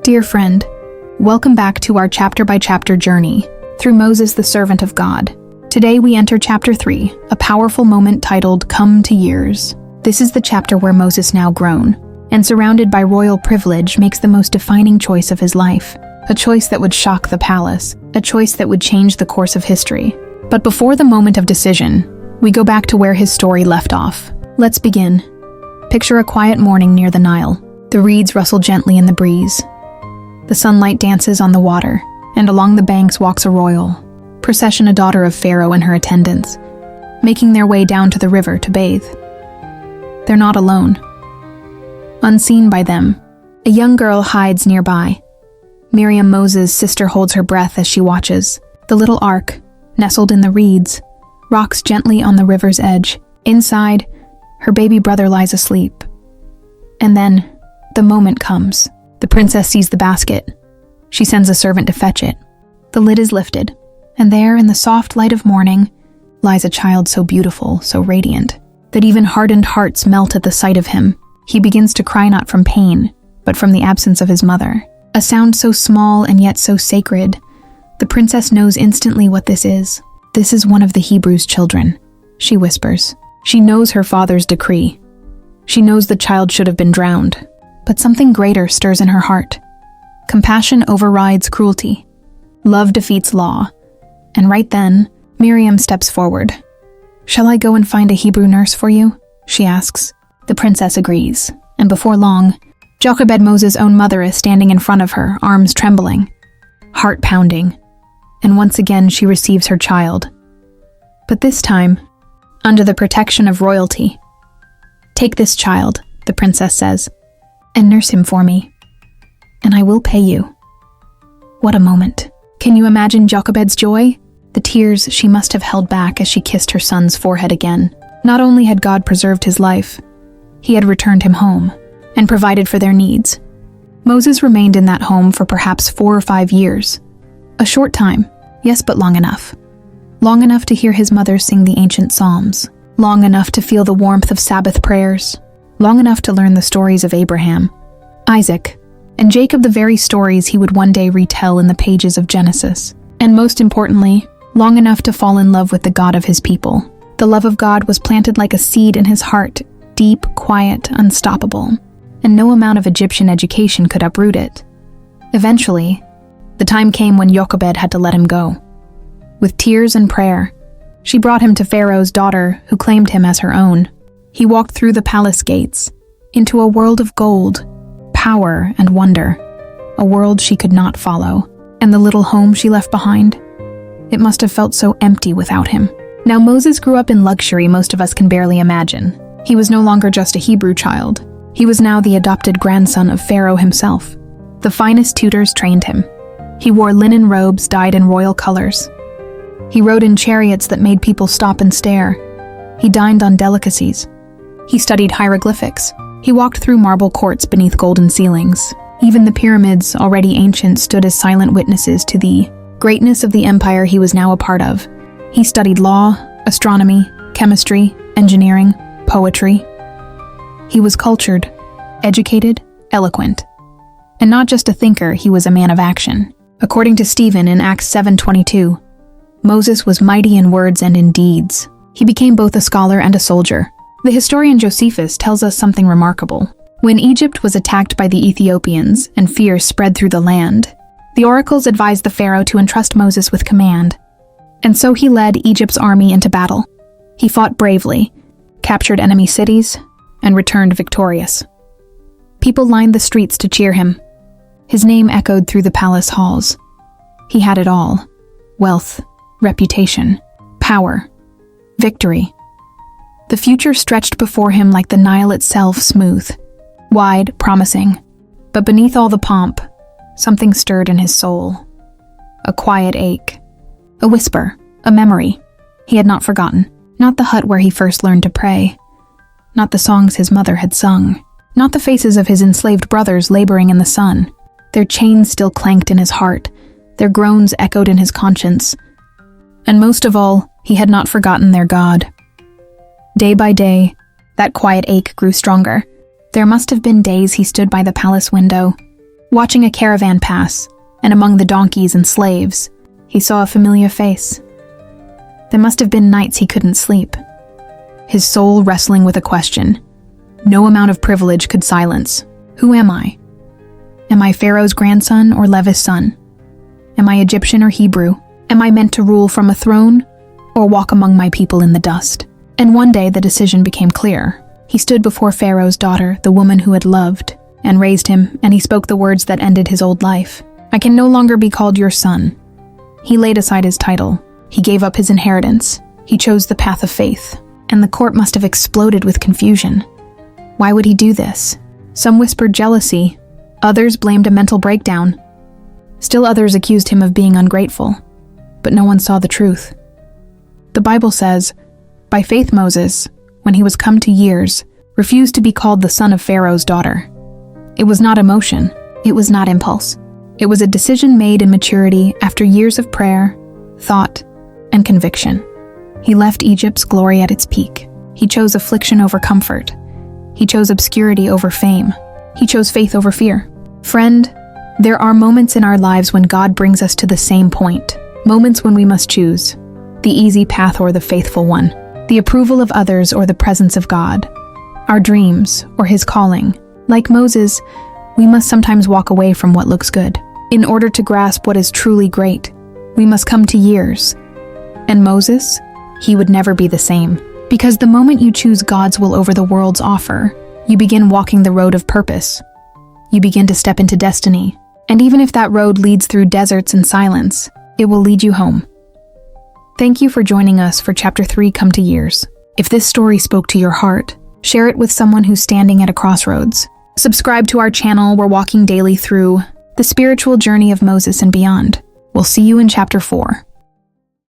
Dear friend, welcome back to our chapter-by-chapter journey through Moses, the servant of God. Today we enter chapter 3, a powerful moment titled Come to Years. This is the chapter where Moses, now grown and surrounded by royal privilege, makes the most defining choice of his life. A choice that would shock the palace, a choice that would change the course of history. But before the moment of decision, we go back to where his story left off. Let's begin. Picture a quiet morning near the Nile. The reeds rustle gently in the breeze. The sunlight dances on the water, and along the banks walks a royal procession, a daughter of Pharaoh and her attendants, making their way down to the river to bathe. They're not alone. Unseen by them, a young girl hides nearby. Miriam, Moses' sister, holds her breath as she watches. The little ark, nestled in the reeds, rocks gently on the river's edge. Inside, her baby brother lies asleep. And then, the moment comes. The princess sees the basket. She sends a servant to fetch it. The lid is lifted, and there, in the soft light of morning, lies a child so beautiful, so radiant, that even hardened hearts melt at the sight of him. He begins to cry not from pain, but from the absence of his mother. A sound so small and yet so sacred. The princess knows instantly what this is. This is one of the Hebrews' children, she whispers. She knows her father's decree. She knows the child should have been drowned. But something greater stirs in her heart. Compassion overrides cruelty. Love defeats law. And right then, Miriam steps forward. "Shall I go and find a Hebrew nurse for you?" she asks. The princess agrees, and before long, Jochebed, Moses' own mother, is standing in front of her, arms trembling, heart pounding, and once again she receives her child. But this time, under the protection of royalty. "Take this child," the princess says, "and nurse him for me, and I will pay you." What a moment. Can you imagine Jochebed's joy? The tears she must have held back as she kissed her son's forehead again. Not only had God preserved his life, he had returned him home and provided for their needs. Moses remained in that home for perhaps 4 or 5 years. A short time, yes, but long enough. Long enough to hear his mother sing the ancient psalms. Long enough to feel the warmth of Sabbath prayers. Long enough to learn the stories of Abraham, Isaac, and Jacob, the very stories he would one day retell in the pages of Genesis. And most importantly, long enough to fall in love with the God of his people. The love of God was planted like a seed in his heart, deep, quiet, unstoppable, and no amount of Egyptian education could uproot it. Eventually, the time came when Jochebed had to let him go. With tears and prayer, she brought him to Pharaoh's daughter, who claimed him as her own. He walked through the palace gates, into a world of gold, power, and wonder, a world she could not follow. And the little home she left behind? It must have felt so empty without him. Now Moses grew up in luxury most of us can barely imagine. He was no longer just a Hebrew child. He was now the adopted grandson of Pharaoh himself. The finest tutors trained him. He wore linen robes dyed in royal colors. He rode in chariots that made people stop and stare. He dined on delicacies. He studied hieroglyphics. He walked through marble courts beneath golden ceilings. Even the pyramids, already ancient, stood as silent witnesses to the greatness of the empire he was now a part of. He studied law, astronomy, chemistry, engineering, poetry. He was cultured, educated, eloquent. And not just a thinker, he was a man of action. According to Stephen in Acts 7:22, Moses was mighty in words and in deeds. He became both a scholar and a soldier. The historian Josephus tells us something remarkable. When Egypt was attacked by the Ethiopians and fear spread through the land, the oracles advised the Pharaoh to entrust Moses with command. And so he led Egypt's army into battle. He fought bravely, captured enemy cities, and returned victorious. People lined the streets to cheer him. His name echoed through the palace halls. He had it all: wealth, reputation, power, victory. The future stretched before him like the Nile itself, smooth, wide, promising. But beneath all the pomp, something stirred in his soul. A quiet ache. A whisper. A memory. He had not forgotten. Not the hut where he first learned to pray. Not the songs his mother had sung. Not the faces of his enslaved brothers laboring in the sun. Their chains still clanked in his heart. Their groans echoed in his conscience. And most of all, he had not forgotten their God. Day by day, that quiet ache grew stronger. There must have been days he stood by the palace window, Watching a caravan pass, and among the donkeys and slaves, he saw a familiar face. There must have been nights he couldn't sleep, his soul wrestling with a question no amount of privilege could silence. Who am I? Am I Pharaoh's grandson or Levi's son? Am I Egyptian or Hebrew? Am I meant to rule from a throne or walk among my people in the dust? And one day the decision became clear. He stood before Pharaoh's daughter, the woman who had loved and raised him, and he spoke the words that ended his old life. I can no longer be called your son. He laid aside his title. He gave up his inheritance. He chose the path of faith. And the court must have exploded with confusion. Why would he do this? Some whispered jealousy. Others blamed a mental breakdown. Still others accused him of being ungrateful. But no one saw the truth. The Bible says, by faith Moses, when he was come to years, refused to be called the son of Pharaoh's daughter. It was not emotion. It was not impulse. It was a decision made in maturity after years of prayer, thought, and conviction. He left Egypt's glory at its peak. He chose affliction over comfort. He chose obscurity over fame. He chose faith over fear. Friend, there are moments in our lives when God brings us to the same point. Moments when we must choose the easy path or the faithful one, the approval of others or the presence of God, our dreams or His calling. Like Moses, we must sometimes walk away from what looks good. In order to grasp what is truly great, we must come to years. And Moses, he would never be the same. Because the moment you choose God's will over the world's offer, you begin walking the road of purpose. You begin to step into destiny. And even if that road leads through deserts and silence, it will lead you home. Thank you for joining us for Chapter 3, Come to Years. If this story spoke to your heart, share it with someone who's standing at a crossroads. Subscribe to our channel. We're walking daily through the spiritual journey of Moses and beyond. We'll see you in Chapter 4.